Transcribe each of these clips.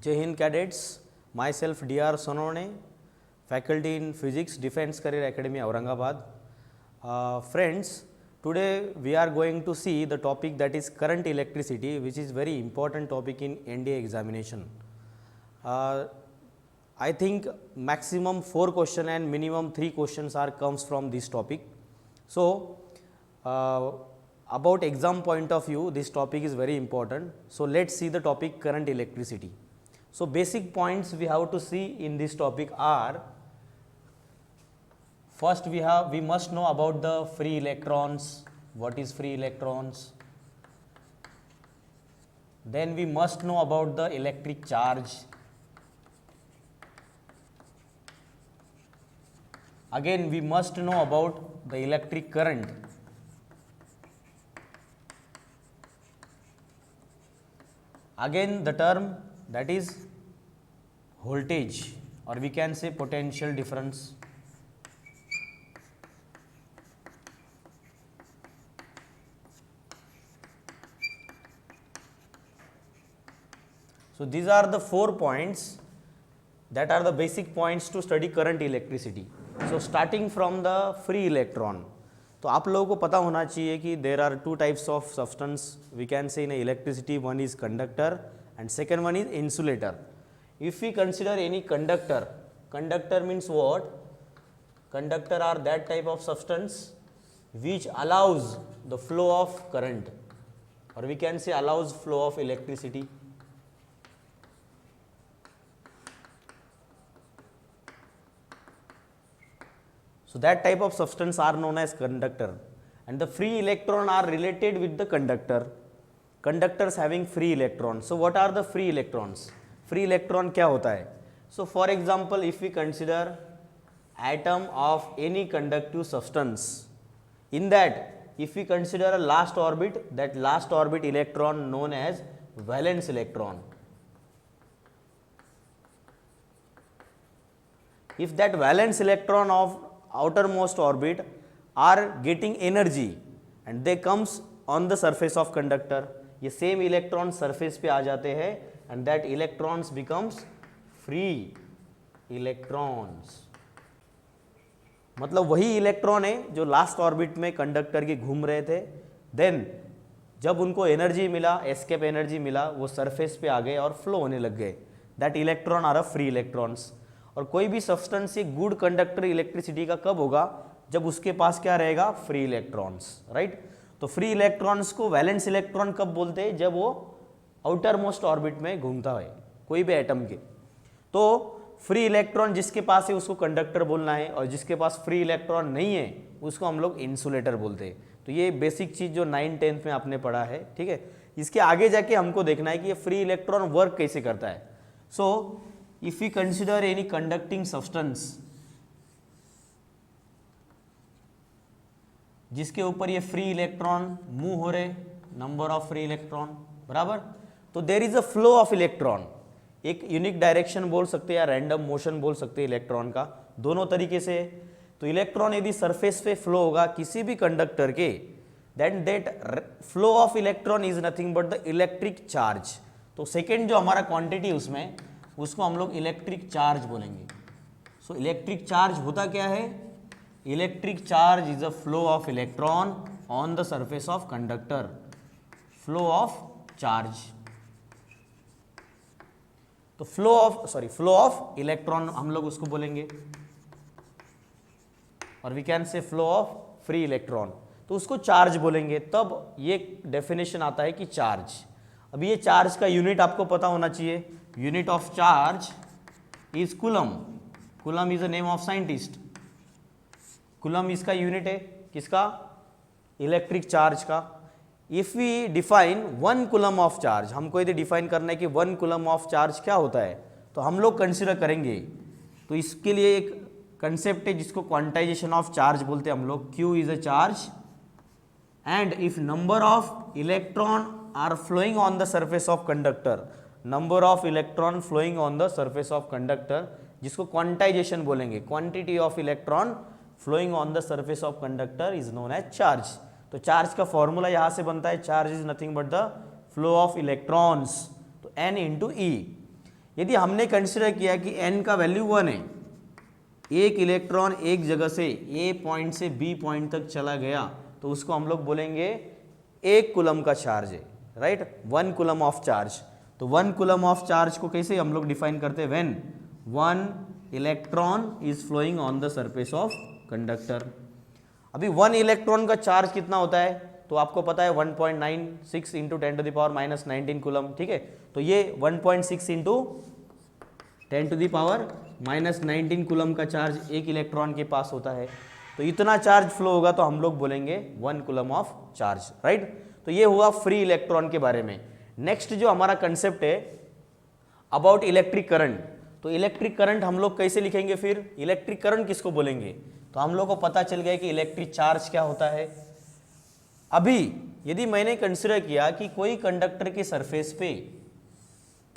जय Hind cadets, my self DR Sonone, faculty in physics, Defense Career Academy, Aurangabad. Friends, today we are going to see the topic that is current electricity, which is very important topic in NDA examination. I think maximum 4 questions and minimum 3 questions are comes from this topic. So, about exam point of view, this topic is very important. So, let's see the topic current electricity. So, basic points we have to see in this topic are, first we must know about the free electrons. What is free electrons? Then we must know about the electric charge. Again we must know about the electric current. Again the term that is voltage, or we can say potential difference. So, these are the 4 points that are the basic points to study current electricity. So, starting from the free electron. तो आप लोगों को पता होना चाहिए कि there are 2 types of substance we can say in electricity. One is conductor and second one is insulator. If we consider any conductor, conductor means what? Conductor are that type of substance which allows the flow of current, or we can say allows flow of electricity. So, that type of substance are known as conductor, and the free electron are related with the conductor. Conductors having free electrons. So, what are the free electrons? Free electron क्या होता है? So, for example, if we consider atom of any conductive substance, in that if we consider a last orbit, that last orbit electron known as valence electron. If that valence electron of outermost orbit are getting energy and they comes on the surface of conductor, ये same electron surface पे आ जाते हैं and that electrons becomes free electrons. मतलब वही electron है जो last orbit में conductor के घूम रहे थे, देन जब उनको एनर्जी मिला, एस्केप एनर्जी मिला, वो सरफेस पे आ गए और फ्लो होने लग गए. That electron are a free electrons. और कोई भी सब्सटेंस से गुड कंडक्टर इलेक्ट्रिसिटी का कब होगा? जब उसके पास क्या रहेगा? Free electrons, right. तो फ्री इलेक्ट्रॉन्स को वैलेंस इलेक्ट्रॉन कब बोलते हैं? जब वो आउटर मोस्ट ऑर्बिट में घूमता है कोई भी एटम के. तो फ्री इलेक्ट्रॉन जिसके पास है उसको कंडक्टर बोलना है, और जिसके पास फ्री इलेक्ट्रॉन नहीं है उसको हम लोग इंसुलेटर बोलते हैं. तो ये बेसिक चीज़ जो 9th-10th में आपने पढ़ा है, ठीक है. इसके आगे जाके हमको देखना है कि ये फ्री इलेक्ट्रॉन वर्क कैसे करता है. सो if we consider any conducting substance जिसके ऊपर ये फ्री इलेक्ट्रॉन मूव हो रहे, नंबर ऑफ फ्री इलेक्ट्रॉन बराबर, तो there is a flow of electron. एक यूनिक डायरेक्शन बोल सकते हैं या रैंडम मोशन बोल सकते हैं इलेक्ट्रॉन का, दोनों तरीके से. तो इलेक्ट्रॉन यदि सरफेस पे फ्लो होगा किसी भी कंडक्टर के, then that flow of electron is nothing but the electric charge. तो सेकेंड जो हमारा क्वांटिटी उसमें, उसको हम लोग इलेक्ट्रिक चार्ज बोलेंगे. सो इलेक्ट्रिक चार्ज होता क्या है? Electric charge is a flow of electron on the surface of conductor. Flow of charge. तो फ्लो ऑफ इलेक्ट्रॉन हम लोग उसको बोलेंगे, और we can say flow of free electron, तो उसको चार्ज बोलेंगे. तब ये डेफिनेशन आता है कि चार्ज. अभी ये चार्ज का यूनिट आपको पता होना चाहिए. Unit of charge is coulomb. Coulomb is a name of scientist. Coulomb इसका यूनिट है किसका? इलेक्ट्रिक चार्ज का. If we define 1 coulomb of charge, हमको यदि डिफाइन करना है कि 1 कूलम ऑफ चार्ज क्या होता है, तो हम लोग कंसिडर करेंगे. तो इसके लिए एक कंसेप्ट है जिसको क्वांटाइजेशन ऑफ चार्ज बोलते हैं हम लोग. Q is a charge, and if number of electron are flowing on the surface of conductor, number of electron flowing on the surface of conductor, जिसको क्वांटाइजेशन बोलेंगे. Quantity of electron flowing on the surface of conductor is known as charge. तो charge का formula यहां से बनता है, charge is nothing but the flow of electrons, तो N into e. यदि हमने कंसिडर किया कि n का वैल्यू 1 है, एक इलेक्ट्रॉन एक जगह से ए पॉइंट से बी पॉइंट तक चला गया, तो उसको हम लोग बोलेंगे 1 कूलम का चार्ज है, राइट, 1 कूलम ऑफ चार्ज। तो 1 कूलम ऑफ चार्ज को कैसे हम लोग डिफाइन करते हैं, when 1 electron is flowing on the surface of conductor. अभी 1 इलेक्ट्रॉन का चार्ज कितना होता है, तो आपको पता है 1.96 इंटू 10⁻⁻19 कूलम, ठीक है। तो ये 1.6 इंटू 10⁻⁻19 कूलम का चार्ज एक इलेक्ट्रॉन के पास होता है। तो इतना चार्ज फ्लो होगा तो हम लोग बोलेंगे 1 कूलम ऑफ चार्ज, राइट। तो ये हुआ फ्री इलेक्ट्रॉन के बारे में। नेक्स्ट जो हमारा कंसेप्ट है अबाउट इलेक्ट्रिक करंट, तो इलेक्ट्रिक करंट हम लोग कैसे लिखेंगे, फिर इलेक्ट्रिक करंट किसको बोलेंगे, तो हम लोग को पता चल गया कि इलेक्ट्रिक चार्ज क्या होता है। अभी यदि मैंने कंसिडर किया कि कोई कंडक्टर के सरफेस पे,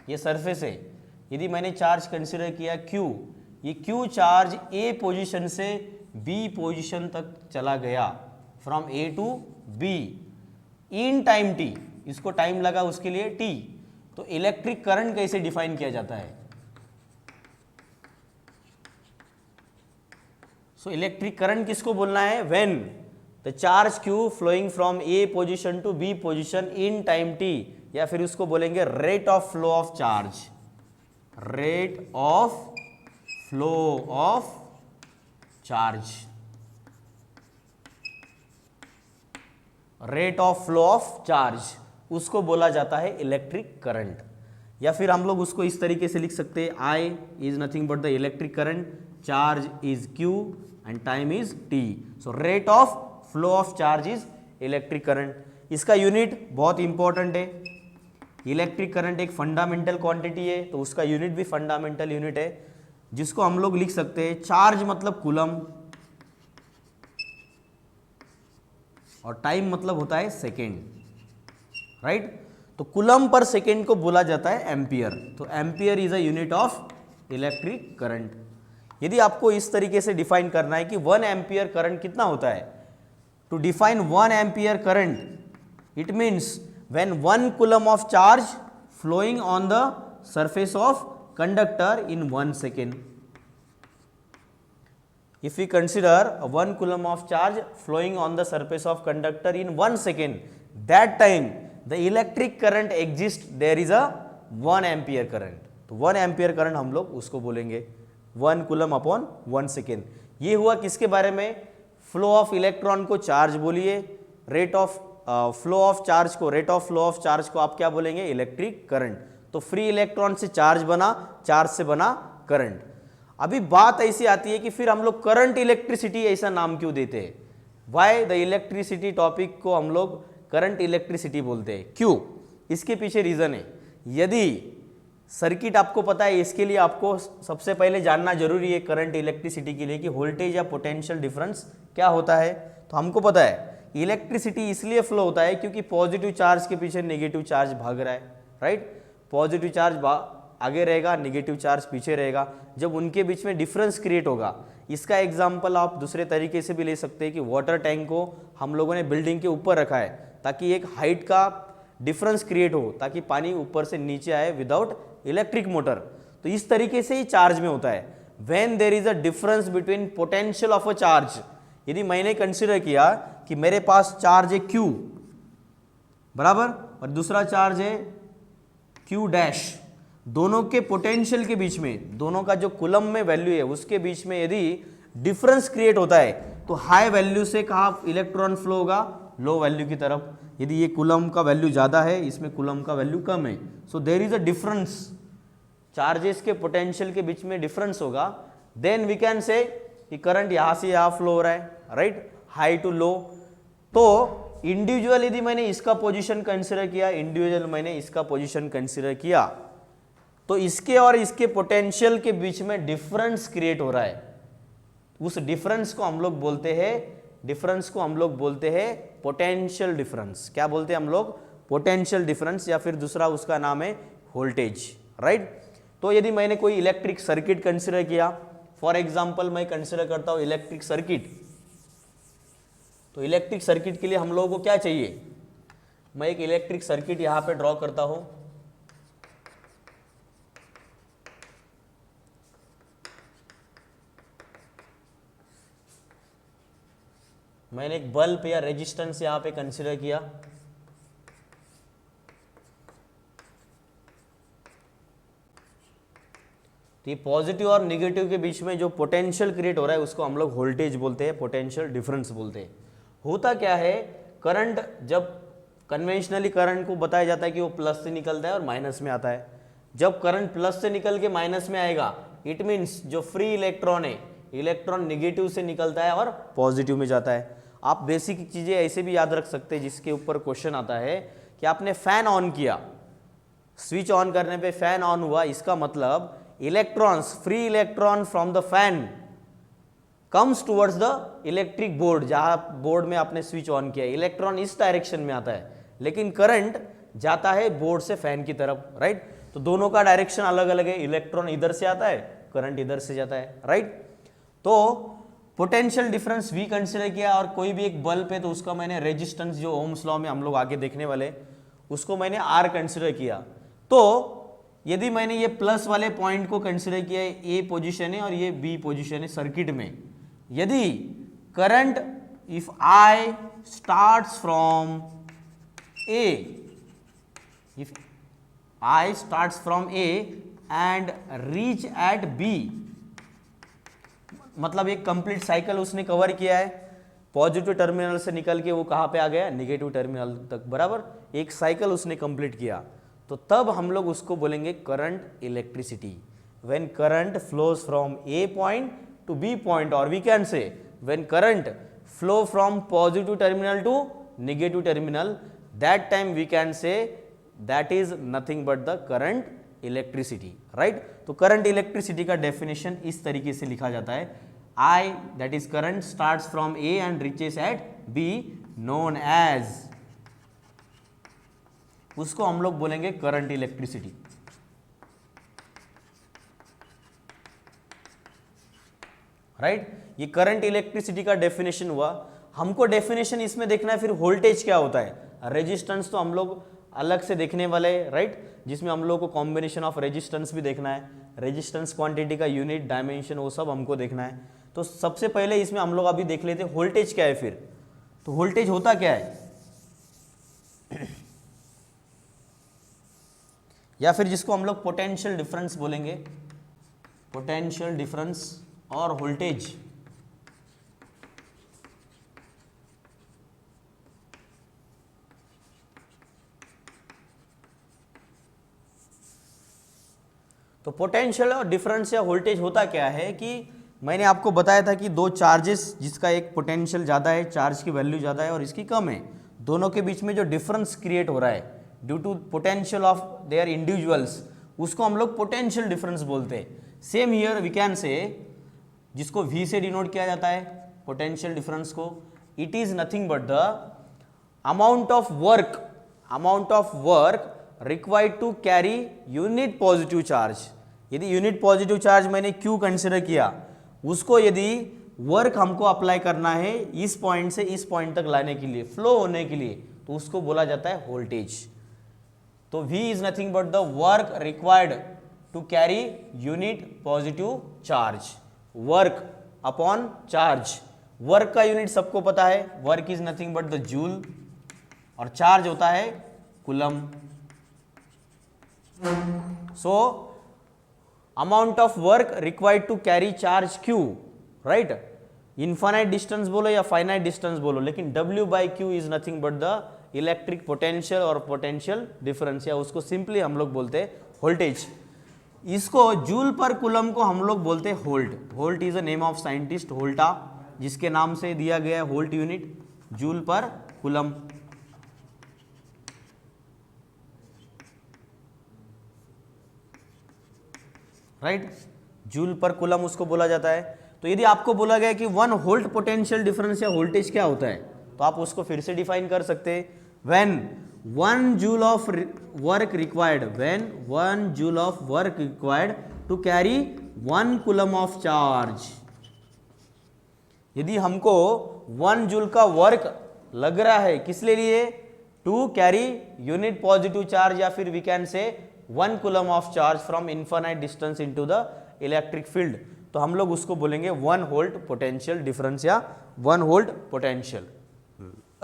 ये सरफेस है, यदि मैंने चार्ज कंसिडर किया Q, ये Q चार्ज A पोजीशन से B पोजीशन तक चला गया, from A to B in time t, इसको टाइम लगा उसके लिए t, तो इलेक्ट्रिक करंट कैसे डिफाइन किया जाता है। सो इलेक्ट्रिक करंट किसको बोलना है, when the charge Q flowing from A position to B position in time t, या फिर उसको बोलेंगे rate of flow of charge, rate of flow of charge, rate of flow of charge, उसको बोला जाता है इलेक्ट्रिक करंट। या फिर हम लोग उसको इस तरीके से लिख सकते हैं, I is nothing but the electric current, charge is Q and time is t, so rate of flow of charge is electric current. इसका यूनिट बहुत इंपॉर्टेंट है, इलेक्ट्रिक करंट एक फंडामेंटल क्वांटिटी है, तो उसका यूनिट भी फंडामेंटल यूनिट है, जिसको हम लोग लिख सकते हैं चार्ज मतलब कूलम और टाइम मतलब होता है सेकेंड, राइट। तो कूलम पर सेकेंड को बोला जाता है एम्पियर, तो ampere is a unit of electric current. यदि आपको इस तरीके से डिफाइन करना है कि 1 एम्पियर करंट कितना होता है, to define 1 ampere current it means when 1 coulomb of charge flowing on the surface of conductor in 1 second. If we consider a 1 coulomb of charge flowing on the surface of conductor in 1 second, that time the electric current exists, there is a 1 ampere current. तो 1 ampere current हम लोग उसको बोलेंगे 1 coulomb upon 1 second. ये हुआ किसके बारे में, फ्लो ऑफ इलेक्ट्रॉन को चार्ज बोलिए, rate of flow of charge को, rate of flow of charge को आप क्या बोलेंगे, इलेक्ट्रिक करंट. तो फ्री इलेक्ट्रॉन से चार्ज बना, चार्ज से बना करंट. अभी बात ऐसी आती है कि फिर हम लोग करंट इलेक्ट्रिसिटी ऐसा नाम क्यों देते हैं, वाई द इलेक्ट्रिसिटी टॉपिक को हम लोग करंट इलेक्ट्रिसिटी बोलते हैं, क्यों, इसके पीछे रीजन है. यदि सर्किट आपको पता है, इसके लिए आपको सबसे पहले जानना जरूरी है करंट इलेक्ट्रिसिटी के लिए कि वोल्टेज या पोटेंशियल डिफरेंस क्या होता है. तो हमको पता है इलेक्ट्रिसिटी इसलिए फ्लो होता है क्योंकि पॉजिटिव चार्ज के पीछे नेगेटिव चार्ज भाग रहा है, राइट. पॉजिटिव चार्ज आगे रहेगा, नेगेटिव चार्ज पीछे रहेगा. जब उनके बीच में डिफरेंस क्रिएट होगा, इसका एग्जांपल आप दूसरे तरीके से भी ले सकते हैं कि वाटर टैंक को हम लोगों ने बिल्डिंग के ऊपर रखा है ताकि एक हाइट का डिफरेंस क्रिएट हो, ताकि पानी ऊपर से नीचे आए विदाउट इलेक्ट्रिक मोटर. तो इस तरीके से ही चार्ज में होता है. When there is a difference between potential of a charge, यदि मैंने कंसीडर किया कि मेरे पास चार्ज है Q बराबर और दूसरा चार्ज है Q डैश, दोनों के पोटेंशियल के बीच में, दोनों का जो कूलम में वैल्यू है उसके बीच में यदि डिफरेंस क्रिएट होता है तो हाई वैल्यू से कहाँ इलेक्ट्रॉन फ्लो होगा, लो वैल्यू की तरफ. यदि ये कूलम का वैल्यू ज़्यादा है, इसमें कूलम का वैल्यू कम है, so there is a difference, charges के पोटेंशियल के बीच में डिफरेंस होगा. देन वी कैन से कि करंट यहाँ से यहाँ फ्लो हो रहा है, राइट, हाई टू लो. तो इंडिविजुअल यदि मैंने इसका पोजीशन कंसीडर किया, इंडिविजुअल मैंने इसका पोजीशन कंसीडर किया, तो इसके और इसके पोटेंशियल के बीच में डिफरेंस क्रिएट हो रहा है. उस डिफरेंस को हम लोग बोलते हैं, डिफरेंस को हम लोग बोलते हैं पोटेंशियल डिफरेंस. क्या बोलते हैं हम लोग, पोटेंशियल डिफरेंस, या फिर दूसरा उसका नाम है वोल्टेज, राइट. तो यदि मैंने कोई इलेक्ट्रिक सर्किट कंसीडर किया, फॉर एग्जांपल मैं कंसीडर करता हूं इलेक्ट्रिक सर्किट, तो इलेक्ट्रिक सर्किट के लिए हम लोगों को क्या चाहिए, मैं एक इलेक्ट्रिक सर्किट यहां पे ड्रॉ करता हूं. मैंने एक बल्ब या रेजिस्टेंस यहाँ पे कंसिडर किया, तो ये पॉजिटिव और निगेटिव के बीच में जो पोटेंशियल क्रिएट हो रहा है उसको हम लोग वोल्टेज बोलते हैं, पोटेंशियल डिफरेंस बोलते हैं। होता क्या है, करंट जब कन्वेंशनली करंट को बताया जाता है कि वो प्लस से निकलता है और माइनस में आता है। जब करंट प्लस से निकल के माइनस में आएगा, इट मीन्स जो फ्री इलेक्ट्रॉन है, इलेक्ट्रॉन निगेटिव से निकलता है और पॉजिटिव में जाता है। आप बेसिक चीज़ें ऐसे भी याद रख सकते हैं जिसके ऊपर क्वेश्चन आता है कि आपने फैन ऑन किया, स्विच ऑन करने पे फैन ऑन हुआ, इसका मतलब electrons, free electron from the fan comes towards the electric board, जहां बोर्ड में आपने स्विच ऑन किया, इलेक्ट्रॉन इस डायरेक्शन में आता है, लेकिन करंट जाता है बोर्ड से फैन की तरफ, राइट। तो दोनों का डायरेक्शन अलग अलग है, इलेक्ट्रॉन इधर से आता है, करंट इधर से जाता है, राइट। तो पोटेंशियल डिफरेंस वी कंसिडर किया, और कोई भी एक बल्ब है तो उसका मैंने रेजिस्टेंस, जो ओम्स लॉ में हम लोग आगे देखने वाले, उसको मैंने आर कंसिडर किया। तो यदि मैंने ये प्लस वाले पॉइंट को कंसिडर किया, ए पोजीशन है और ये बी पोजीशन है सर्किट में, यदि current if I starts from A, if I starts from A and reach at B, मतलब एक कंप्लीट साइकिल उसने कवर किया है, पॉजिटिव टर्मिनल से निकल के वो कहाँ पे आ गया, निगेटिव टर्मिनल तक, बराबर एक साइकिल उसने कंप्लीट किया, तो तब हम लोग उसको बोलेंगे current electricity. When current flows from A point to B point, और we can say when current flow from positive terminal to negative terminal, that time we can say that is nothing but the current electricity, right. तो current electricity का definition इस तरीके से लिखा जाता है, I, that is current, starts from A and reaches at B, known as, उसको हम लोग बोलेंगे करंट इलेक्ट्रिसिटी, राइट। ये करंट इलेक्ट्रिसिटी का डेफिनेशन हुआ। हमको डेफिनेशन इसमें देखना है फिर वोल्टेज क्या होता है, रेजिस्टेंस तो हम लोग अलग से देखने वाले, राइट, जिसमें हम लोग को कॉम्बिनेशन ऑफ रेजिस्टेंस भी देखना है, रेजिस्टेंस क्वांटिटी का यूनिट, डायमेंशन, वो सब हमको देखना है। तो सबसे पहले इसमें हम लोग अभी देख लेते हैं वोल्टेज क्या है फिर। तो वोल्टेज होता क्या है, या फिर जिसको हम लोग पोटेंशियल डिफरेंस बोलेंगे, पोटेंशियल डिफरेंस और वोल्टेज। तो पोटेंशियल और डिफरेंस या वोल्टेज होता क्या है कि मैंने आपको बताया था कि दो चार्जेस, जिसका एक पोटेंशियल ज़्यादा है, चार्ज की वैल्यू ज़्यादा है और इसकी कम है, दोनों के बीच में जो डिफरेंस क्रिएट हो रहा है due to potential of their individuals, उसको हम लोग पोटेंशियल डिफरेंस बोलते हैं। सेम हियर वी कैन से, जिसको V से डिनोट किया जाता है पोटेंशियल डिफरेंस को, it is nothing but the amount of work required to carry unit positive charge. यदि यूनिट पॉजिटिव चार्ज मैंने Q कंसिडर किया, उसको यदि वर्क हमको अप्लाई करना है इस पॉइंट से इस पॉइंट तक लाने के लिए, फ्लो होने के लिए, तो उसको बोला जाता है वोल्टेज। तो V is nothing but the work required to carry unit positive charge, work upon charge. Work का यूनिट सबको पता है, work is nothing but the joule, और चार्ज होता है coulomb. So amount of work required to carry charge Q, right. Infinite distance बोलो या finite distance बोलो, लेकिन W by Q is nothing but the electric potential और potential difference, या उसको सिंपली हम लोग बोलते हैं वोल्टेज। इसको जूल पर कूलम को हम लोग बोलते हैं volt. Volt is a name of scientist Volta, जिसके नाम से दिया गया है volt unit, joule per coulomb. Right, joule per coulomb उसको बोला जाता है। तो यदि आपको बोला गया कि 1 वोल्ट पोटेंशियल डिफरेंस या वोल्टेज क्या होता है, तो आप उसको फिर से डिफाइन कर सकते हैं। When 1 joule of work required, when 1 joule of work required to carry 1 coulomb of charge. यदि हमको 1 जूल का वर्क लग रहा है, किस लिए, to carry unit positive charge, या फिर we can say 1 coulomb of charge from infinite distance into the electric field, तो हम लोग उसको बोलेंगे 1 वोल्ट पोटेंशियल डिफरेंस या 1 वोल्ट पोटेंशियल,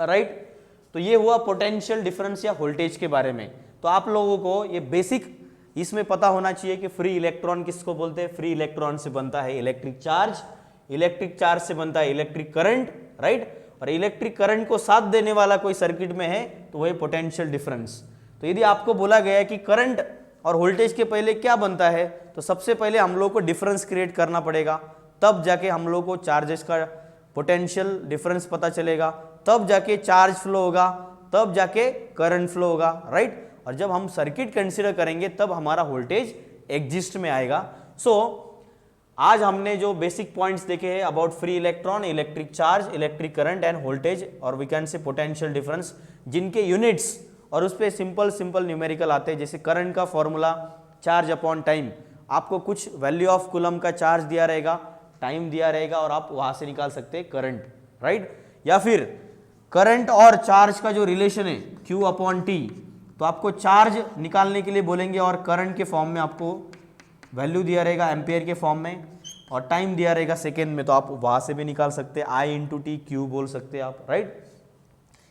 राइट। तो ये हुआ पोटेंशियल डिफरेंस या वोल्टेज के बारे में। तो आप लोगों को ये बेसिक इसमें पता होना चाहिए कि फ्री इलेक्ट्रॉन किसको बोलते हैं। फ्री इलेक्ट्रॉन से बनता है इलेक्ट्रिक चार्ज, इलेक्ट्रिक चार्ज से बनता है इलेक्ट्रिक करंट, राइट। और इलेक्ट्रिक करंट को साथ देने वाला कोई सर्किट में है तो वही पोटेंशियल डिफरेंस। तो यदि आपको बोला गया है कि करंट और वोल्टेज के पहले क्या बनता है, तो सबसे पहले हम लोग को डिफरेंस क्रिएट करना पड़ेगा, तब जाके हम लोग को चार्जेस का पोटेंशियल डिफरेंस पता चलेगा, तब जाके चार्ज फ्लो होगा, तब जाके करंट फ्लो होगा, राइट। और जब हम सर्किट कंसीडर करेंगे तब हमारा वोल्टेज एग्जिस्ट में आएगा। सो आज हमने जो बेसिक पॉइंट्स देखे हैं about free electron, electric charge, electric current and voltage और we can say potential difference, जिनके यूनिट्स और उस पर सिंपल न्यूमेरिकल आते हैं। जैसे करंट का फॉर्मूला चार्ज अपॉन टाइम, आपको कुछ वैल्यू ऑफ कूलम का चार्ज दिया रहेगा, टाइम दिया रहेगा और आप वहां से निकाल सकते हैं करंट, राइट। या फिर करंट और चार्ज का जो रिलेशन है Q अपॉन T, तो आपको चार्ज निकालने के लिए बोलेंगे और करंट के फॉर्म में आपको वैल्यू दिया रहेगा एम्पियर के फॉर्म में और टाइम दिया रहेगा सेकेंड में, तो आप वहां से भी निकाल सकते हैं, I/T Q बोल सकते हैं आप, राइट।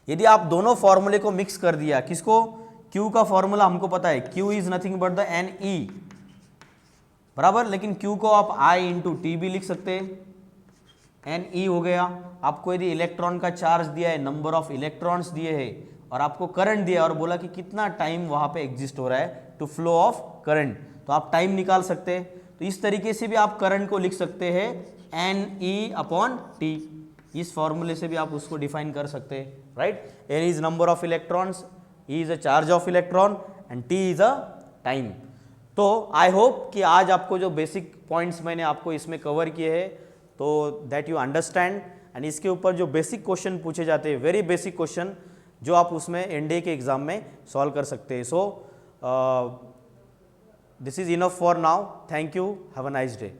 यदि आप दोनों फॉर्मूले को मिक्स कर दिया, किसको, Q का फॉर्मूला हमको पता है, Q is nothing but the NE, बराबर, लेकिन Q को आप I/T भी लिख सकते हैं, NE हो गया। आपको यदि इलेक्ट्रॉन का चार्ज दिया है, नंबर ऑफ इलेक्ट्रॉन्स दिए हैं और आपको करंट दिया और बोला कि कितना टाइम वहां पे एग्जिस्ट हो रहा है टू फ्लो ऑफ करंट, तो आप टाइम निकाल सकते हैं। तो इस तरीके से भी आप करंट को लिख सकते हैं NE/T, इस फॉर्मूले से भी आप उसको डिफाइन कर सकते हैं, right. N is number of electrons, E is a charge of electron and T is a time. तो आई होप कि आज आपको जो बेसिक पॉइंट्स मैंने आपको इसमें कवर किए हैं तो दैट यू अंडरस्टैंड, एंड इसके ऊपर जो बेसिक क्वेश्चन पूछे जाते हैं, वेरी बेसिक क्वेश्चन, जो आप उसमें NDA के एग्जाम में सॉल्व कर सकते हैं। So this is enough for now, thank you, have a nice day.